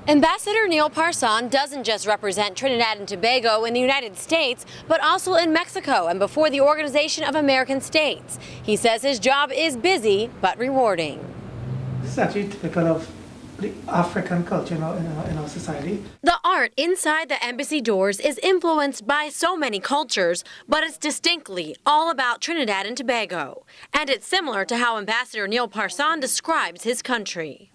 Ambassador Neil Parson doesn't just represent Trinidad and Tobago in the United States, but also in Mexico and before the Organization of American States. He says his job is busy but rewarding. This is actually typical of the African culture in our society. The art inside the embassy doors is influenced by so many cultures, but it's distinctly all about Trinidad and Tobago. And it's similar to how Ambassador Neil Parson describes his country.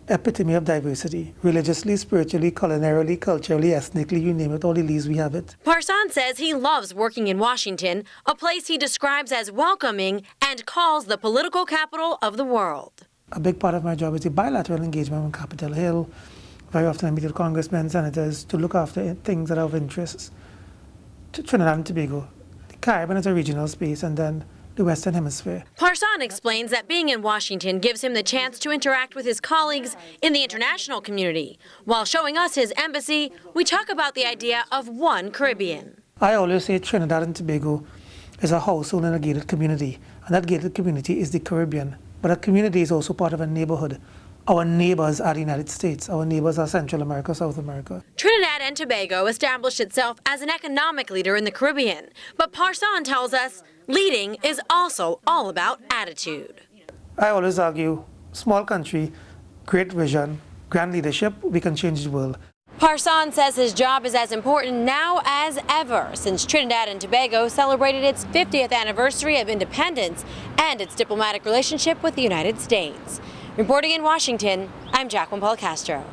Epitome of diversity, religiously, spiritually, culinarily, culturally, ethnically, you name it, all the leaves we have it. Parsan says he loves working in Washington, a place he describes as welcoming and calls the political capital of the world. A big part of my job is the bilateral engagement on Capitol Hill. Very often I meet with congressmen, senators to look after things that are of interest to Trinidad and Tobago. The Caribbean is a regional space, and then the Western Hemisphere. Parsan explains that being in Washington gives him the chance to interact with his colleagues in the international community. While showing us his embassy, we talk about the idea of one Caribbean. I always say Trinidad and Tobago is a household in a gated community, and that gated community is the Caribbean. But a community is also part of a neighborhood. Our neighbors are the United States. Our neighbors are Central America, South America. Trinidad and Tobago established itself as an economic leader in the Caribbean. But Parsan tells us leading is also all about attitude. I always argue, small country, great vision, grand leadership, we can change the world. Parsan says his job is as important now as ever since Trinidad and Tobago celebrated its 50th anniversary of independence and its diplomatic relationship with the United States. Reporting in Washington, I'm Jacqueline Policastro.